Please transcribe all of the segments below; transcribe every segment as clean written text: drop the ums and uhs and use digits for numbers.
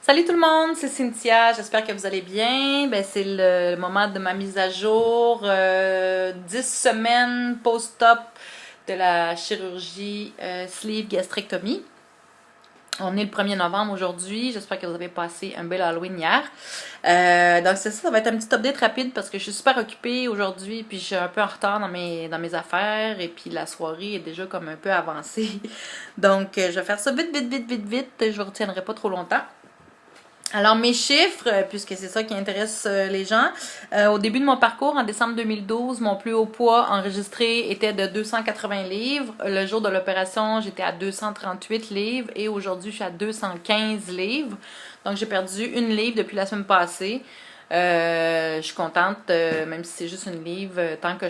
Salut tout le monde, c'est Cynthia, j'espère que vous allez bien. C'est le moment de ma mise à jour. 10 semaines post-op de la chirurgie sleeve gastrectomie. On est le 1er novembre aujourd'hui, j'espère que vous avez passé un bel Halloween hier. Donc c'est ça, ça va être un petit update rapide parce que je suis super occupée aujourd'hui puis je suis un peu en retard dans mes affaires et puis la soirée est déjà comme un peu avancée. Donc je vais faire ça vite, je vous retiendrai pas trop longtemps. Alors, mes chiffres, puisque c'est ça qui intéresse les gens, au début de mon parcours, en décembre 2012, mon plus haut poids enregistré était de 280 livres. Le jour de l'opération, j'étais à 238 livres et aujourd'hui, je suis à 215 livres. Donc, j'ai perdu une livre depuis la semaine passée. Je suis contente, même si c'est juste une livre, tant que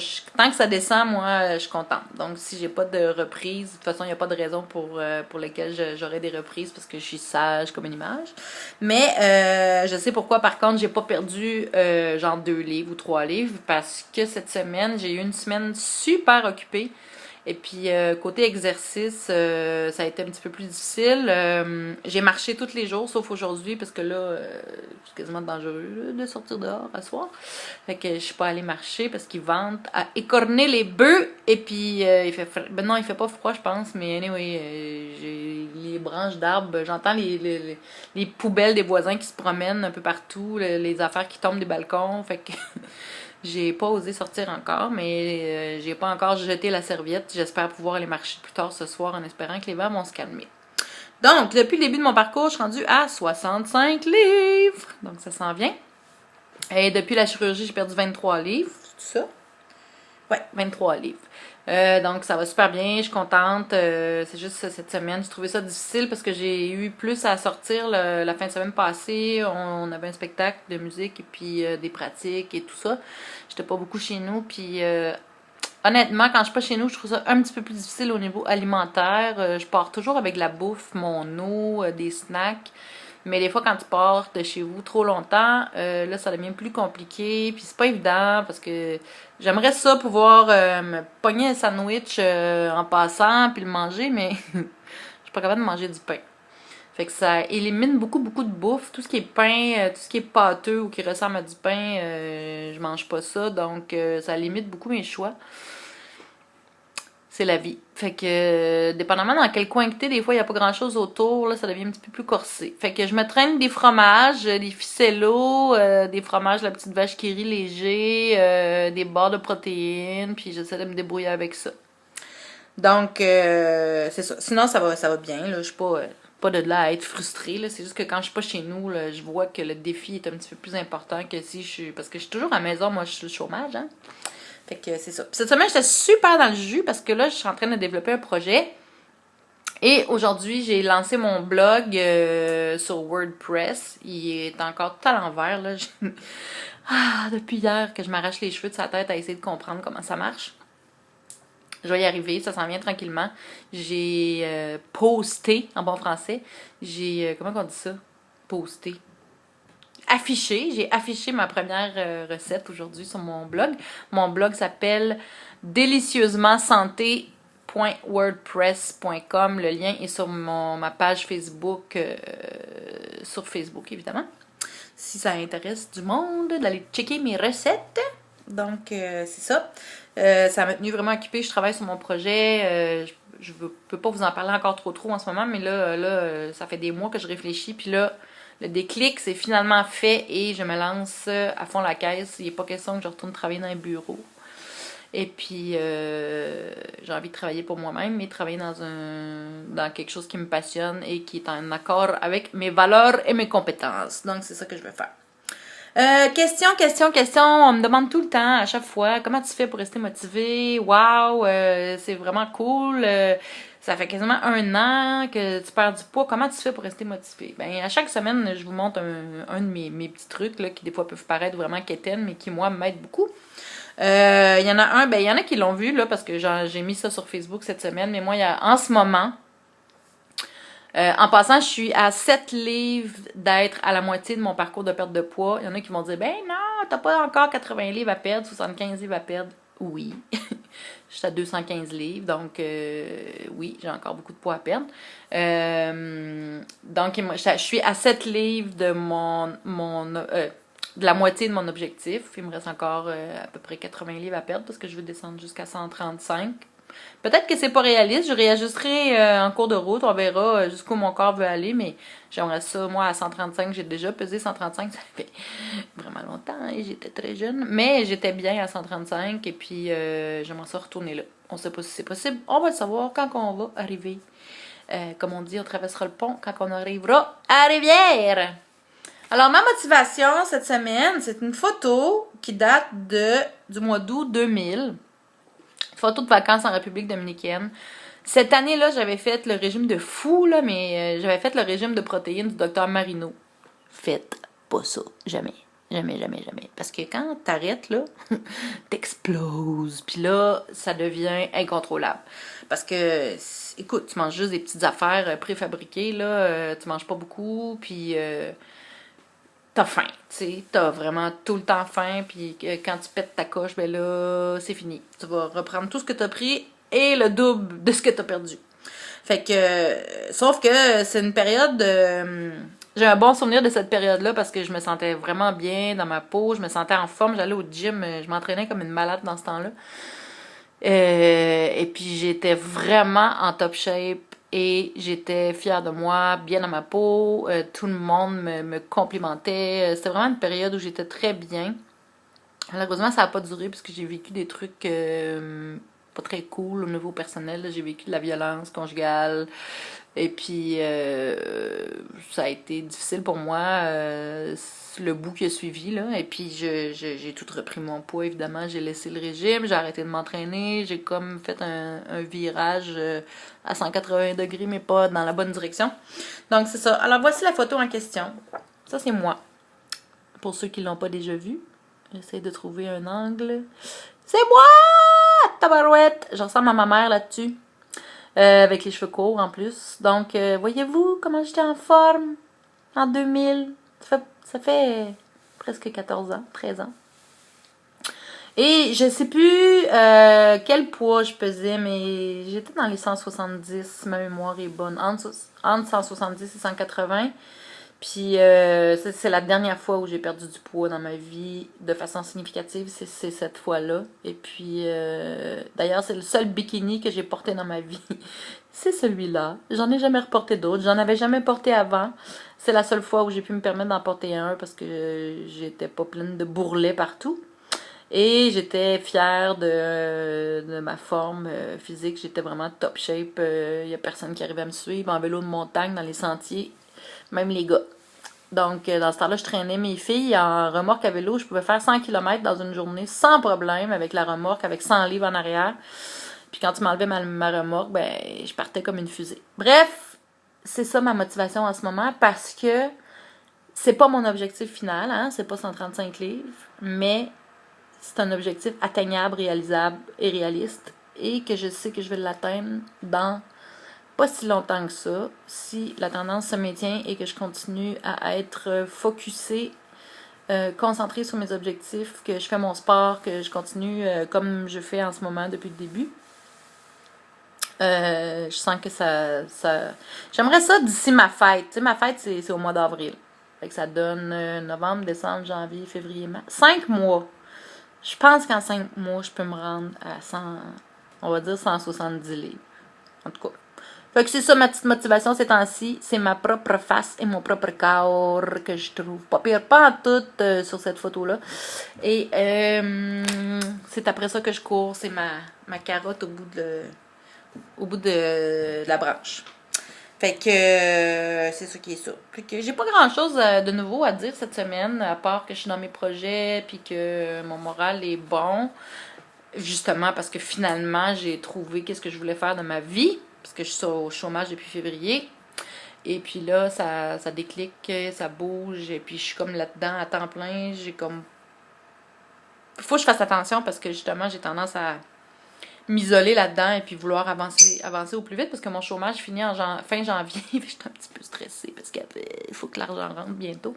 ça descend, moi, je suis contente. Donc, si j'ai pas de reprise, de toute façon, il n'y a pas de raison pour lesquelles j'aurai des reprises parce que je suis sage comme une image. Mais je sais pourquoi, par contre, j'ai pas perdu genre 2 livres ou 3 livres parce que cette semaine, j'ai eu une semaine super occupée. Et puis, côté exercice, ça a été un petit peu plus difficile. J'ai marché tous les jours, sauf aujourd'hui, parce que là, c'est quasiment dangereux de sortir dehors à soir. Fait que je suis pas allée marcher parce qu'ils vantent à écorner les bœufs. Et puis, il fait frais. Ben non, il fait pas froid, je pense, mais anyway, j'ai les branches d'arbres. J'entends les poubelles des voisins qui se promènent un peu partout, les affaires qui tombent des balcons. Fait que... J'ai pas osé sortir encore, mais j'ai pas encore jeté la serviette. J'espère pouvoir aller marcher plus tard ce soir en espérant que les vents vont se calmer. Donc, depuis le début de mon parcours, je suis rendue à 65 livres. Donc, ça s'en vient. Et depuis la chirurgie, j'ai perdu 23 livres. C'est ça? Ouais, 23 livres. Donc, ça va super bien, je suis contente. C'est juste cette semaine, j'ai trouvé ça difficile parce que j'ai eu plus à sortir la fin de semaine passée. On avait un spectacle de musique et puis des pratiques et tout ça. J'étais pas beaucoup chez nous. Puis, honnêtement, quand je suis pas chez nous, je trouve ça un petit peu plus difficile au niveau alimentaire. Je pars toujours avec de la bouffe, mon eau, des snacks. Mais des fois, quand tu pars de chez vous trop longtemps, là, ça devient plus compliqué. Puis c'est pas évident parce que j'aimerais ça pouvoir me pogner un sandwich en passant puis le manger, mais je suis pas capable de manger du pain. Fait que ça élimine beaucoup de bouffe. Tout ce qui est pain, tout ce qui est pâteux ou qui ressemble à du pain, je mange pas ça. Donc, ça limite beaucoup mes choix. C'est la vie. Fait que, dépendamment dans quel coin que t'es, des fois, il n'y a pas grand-chose autour, là, ça devient un petit peu plus corsé. Fait que je me traîne des fromages, des ficellos, des fromages de la petite vache qui rit léger, des barres de protéines, puis j'essaie de me débrouiller avec ça. Donc, c'est ça. Sinon, ça va bien, là. Je suis pas de là à être frustrée, là. C'est juste que quand je suis pas chez nous, là, je vois que le défi est un petit peu plus important que si je suis... Parce que je suis toujours à la maison, moi, je suis sur le chômage, hein. Fait que c'est ça. Puis cette semaine, j'étais super dans le jus parce que là, je suis en train de développer un projet. Et aujourd'hui, j'ai lancé mon blog sur WordPress. Il est encore tout à l'envers, là. Depuis hier que je m'arrache les cheveux de sa tête à essayer de comprendre comment ça marche. Je vais y arriver, ça s'en vient tranquillement. J'ai posté, en bon français. Comment on dit ça? Posté. J'ai affiché ma première recette aujourd'hui sur mon blog. Mon blog s'appelle delicieusement-santé.wordpress.com. Le lien est sur ma page Facebook, sur Facebook évidemment. Si ça intéresse du monde, d'aller checker mes recettes. Donc, c'est ça. Ça m'a tenu vraiment occupée. Je travaille sur mon projet. Je peux pas vous en parler encore trop en ce moment, mais là, ça fait des mois que je réfléchis. Puis là, le déclic, c'est finalement fait et je me lance à fond la caisse. Il n'est pas question que je retourne travailler dans un bureau. Et puis, j'ai envie de travailler pour moi-même, mais travailler dans quelque chose qui me passionne et qui est en accord avec mes valeurs et mes compétences. Donc, c'est ça que je vais faire. Question. On me demande tout le temps, à chaque fois, comment tu fais pour rester motivé? Wow, c'est vraiment cool. Ça fait quasiment 1 an que tu perds du poids. Comment tu fais pour rester motivé? Ben, à chaque semaine, je vous montre un de mes petits trucs là, qui des fois peuvent paraître vraiment quétaines, mais qui, moi, m'aident beaucoup. Il y en a il y en a qui l'ont vu, là, parce que j'ai mis ça sur Facebook cette semaine, mais moi, en ce moment, en passant, je suis à 7 livres d'être à la moitié de mon parcours de perte de poids. Il y en a qui vont dire, ben non, t'as pas encore 80 livres à perdre, 75 livres à perdre. Oui. Je suis à 215 livres, donc oui, j'ai encore beaucoup de poids à perdre. Donc, je suis à 7 livres de la moitié de mon objectif. Il me reste encore à peu près 80 livres à perdre parce que je veux descendre jusqu'à 135. Peut-être que c'est pas réaliste, je réajusterai en cours de route, on verra jusqu'où mon corps veut aller, mais j'aimerais ça, moi, à 135, j'ai déjà pesé 135, ça fait vraiment longtemps, et j'étais très jeune, mais j'étais bien à 135, et puis j'aimerais ça retourner là. On sait pas si c'est possible, on va le savoir quand on va arriver. Comme on dit, on traversera le pont quand on arrivera à Rivière. Alors, ma motivation cette semaine, c'est une photo qui date du mois d'août 2000. Photo de vacances en République dominicaine. Cette année-là, j'avais fait le régime de fou, là, mais j'avais fait le régime de protéines du docteur Marino. Faites pas ça. Jamais. Jamais, jamais, jamais. Parce que quand t'arrêtes, là, t'exploses. Puis là, ça devient incontrôlable. Parce que, écoute, tu manges juste des petites affaires préfabriquées, là. Tu manges pas beaucoup, puis t'as faim, tu sais, t'as vraiment tout le temps faim, puis quand tu pètes ta coche, ben là, c'est fini. Tu vas reprendre tout ce que t'as pris et le double de ce que t'as perdu. Fait que, sauf que c'est une période j'ai un bon souvenir de cette période-là parce que je me sentais vraiment bien dans ma peau, je me sentais en forme, j'allais au gym, je m'entraînais comme une malade dans ce temps-là. Et puis j'étais vraiment en top shape et j'étais fière de moi, bien dans ma peau. Tout le monde me complimentait. C'était vraiment une période où j'étais très bien. Malheureusement, ça n'a pas duré parce que j'ai vécu des trucs pas très cool au niveau personnel. J'ai vécu de la violence conjugale. Et puis, ça a été difficile pour moi, le bout qui a suivi, là. Et puis, j'ai tout repris mon poids, évidemment. J'ai laissé le régime, j'ai arrêté de m'entraîner. J'ai comme fait un virage à 180 degrés, mais pas dans la bonne direction. Donc, c'est ça. Alors, voici la photo en question. Ça, c'est moi. Pour ceux qui ne l'ont pas déjà vu, j'essaie de trouver un angle. C'est moi! Tabarouette! Je ressemble à ma mère là-dessus. Avec les cheveux courts en plus. Donc, voyez-vous comment j'étais en forme en 2000? Ça fait presque 14 ans, 13 ans. Et je sais plus quel poids je pesais, mais j'étais dans les 170, ma mémoire est bonne. Entre 170 et 180. Puis c'est la dernière fois où j'ai perdu du poids dans ma vie de façon significative, c'est cette fois-là. Et puis d'ailleurs, c'est le seul bikini que j'ai porté dans ma vie. C'est celui-là. J'en ai jamais reporté d'autres. J'en avais jamais porté avant. C'est la seule fois où j'ai pu me permettre d'en porter un parce que j'étais pas pleine de bourrelets partout. Et j'étais fière de ma forme physique. J'étais vraiment top shape. Il y a personne qui arrivait à me suivre en vélo de montagne dans les sentiers. Même les gars. Donc, dans ce temps-là, je traînais mes filles en remorque à vélo. Je pouvais faire 100 km dans une journée sans problème avec la remorque, avec 100 livres en arrière. Puis quand tu m'enlevais ma remorque, ben, je partais comme une fusée. Bref, c'est ça ma motivation en ce moment parce que c'est pas mon objectif final, hein, c'est pas 135 livres, mais c'est un objectif atteignable, réalisable et réaliste et que je sais que je vais l'atteindre dans pas si longtemps que ça, si la tendance se maintient et que je continue à être focusée, concentrée sur mes objectifs, que je fais mon sport, que je continue comme je fais en ce moment depuis le début. Je sens que ça... J'aimerais ça d'ici ma fête. Tu sais, ma fête, c'est au mois d'avril. Fait que ça donne novembre, décembre, janvier, février, mars. 5 mois. Je pense qu'en 5 mois, je peux me rendre à 100, on va dire 170 livres. En tout cas. Fait que c'est ça ma petite motivation ces temps-ci. C'est ma propre face et mon propre corps que je trouve pas pire, pas en tout sur cette photo-là. Et c'est après ça que je cours. C'est ma carotte au bout de la branche. Fait que c'est ça qui est ça. Fait que j'ai pas grand-chose de nouveau à dire cette semaine, à part que je suis dans mes projets puis que mon moral est bon. Justement parce que finalement, j'ai trouvé qu'est-ce que je voulais faire de ma vie. Parce que je suis au chômage depuis février. Et puis là, ça déclique, ça bouge. Et puis je suis comme là-dedans à temps plein. J'ai comme... Faut que je fasse attention parce que justement, j'ai tendance à m'isoler là-dedans et puis vouloir avancer au plus vite parce que mon chômage finit fin janvier. Je suis un petit peu stressée parce qu'il faut que l'argent rentre bientôt.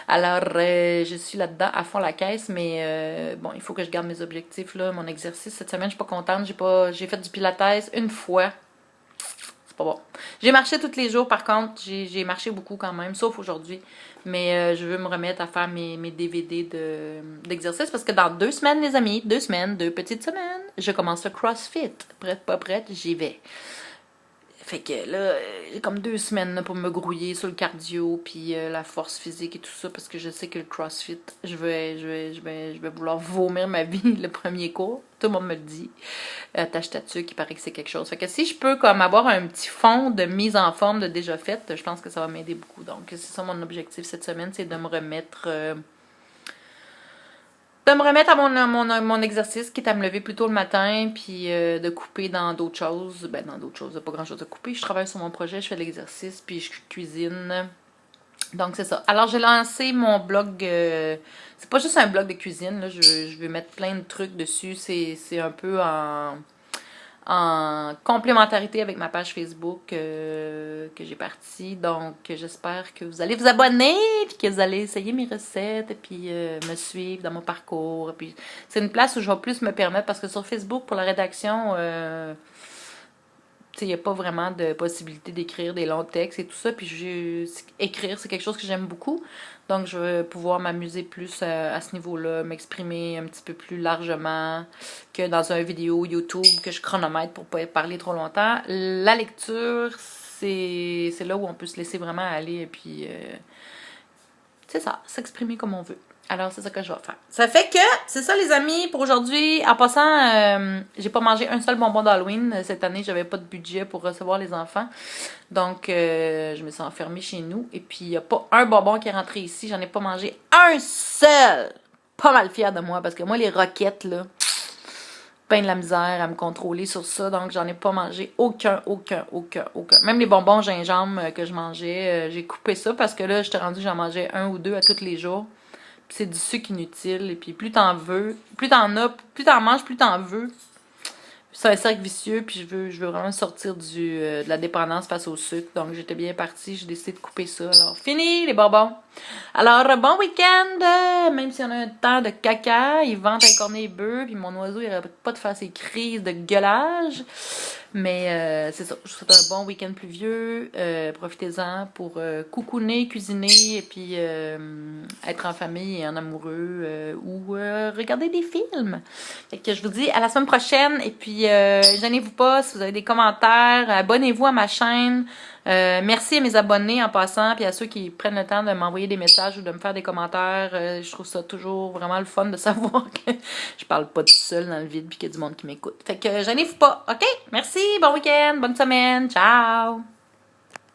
Alors, je suis là-dedans à fond la caisse, mais bon, il faut que je garde mes objectifs, là. Mon exercice cette semaine, je suis pas contente. J'ai fait du pilates une fois. C'est pas bon. J'ai marché tous les jours, par contre. J'ai marché beaucoup quand même, sauf aujourd'hui. Mais je veux me remettre à faire mes DVD d'exercice parce que dans 2 semaines, les amis, 2 semaines, 2 petites semaines, je commence le CrossFit. Prête, pas prête, j'y vais. Fait que là, j'ai comme 2 semaines là, pour me grouiller sur le cardio, puis la force physique et tout ça, parce que je sais que le CrossFit, je vais vouloir vomir ma vie le premier cours. Tout le monde me le dit. Tâche ta tuque, il paraît que c'est quelque chose. Fait que si je peux comme avoir un petit fond de mise en forme de déjà faite, je pense que ça va m'aider beaucoup. Donc c'est ça mon objectif cette semaine, c'est de me remettre à mon exercice, qui est à me lever plus tôt le matin, puis de couper dans d'autres choses. Ben, dans d'autres choses, il n'y a pas grand chose à couper. Je travaille sur mon projet, je fais de l'exercice, puis je cuisine. Donc, c'est ça. Alors, j'ai lancé mon blog. C'est pas juste un blog de cuisine, là. Je vais mettre plein de trucs dessus. C'est un peu en complémentarité avec ma page Facebook que j'ai partie. Donc, j'espère que vous allez vous abonner, puis que vous allez essayer mes recettes, et puis me suivre dans mon parcours. Puis c'est une place où je vais plus me permettre, parce que sur Facebook, pour la rédaction, il n'y a pas vraiment de possibilité d'écrire des longs textes et tout ça. Puis écrire, c'est quelque chose que j'aime beaucoup. Donc, je vais pouvoir m'amuser plus à ce niveau-là, m'exprimer un petit peu plus largement que dans une vidéo YouTube que je chronomètre pour pas parler trop longtemps. La lecture, c'est là où on peut se laisser vraiment aller et puis, c'est ça, s'exprimer comme on veut. Alors, c'est ça que je vais faire. Ça fait que, c'est ça les amis, pour aujourd'hui. En passant, j'ai pas mangé un seul bonbon d'Halloween. Cette année, j'avais pas de budget pour recevoir les enfants. Donc, je me suis enfermée chez nous. Et puis, il n'y a pas un bonbon qui est rentré ici. J'en ai pas mangé un seul. Pas mal fière de moi, parce que moi, les roquettes, là, peine de la misère à me contrôler sur ça. Donc, j'en ai pas mangé aucun. Même les bonbons gingembre que je mangeais, j'ai coupé ça, parce que là, j'étais rendue, j'en mangeais 1 ou 2 à tous les jours. Puis c'est du sucre inutile. Et puis plus t'en veux, plus t'en as, plus t'en manges, plus t'en veux. C'est un cercle vicieux. Puis je veux vraiment sortir de la dépendance face au sucre. Donc j'étais bien partie. J'ai décidé de couper ça. Alors fini les bonbons. Alors bon week-end. Même si on a un temps de caca. Ils vendent un cornet bœuf. Puis mon oiseau il arrête pas de faire ses crises de gueulage. Mais c'est ça, je vous souhaite un bon week-end pluvieux. Profitez-en pour coucouner, cuisiner et puis être en famille et en amoureux ou regarder des films. Fait que je vous dis à la semaine prochaine et puis gênez-vous pas si vous avez des commentaires. Abonnez-vous à ma chaîne. Merci à mes abonnés en passant puis à ceux qui prennent le temps de m'envoyer des messages ou de me faire des commentaires. Je trouve ça toujours vraiment le fun de savoir que je parle pas tout seul dans le vide puis qu'il y a du monde qui m'écoute. Fait que gênez-vous pas, ok? Merci, bon week-end, bonne semaine, ciao!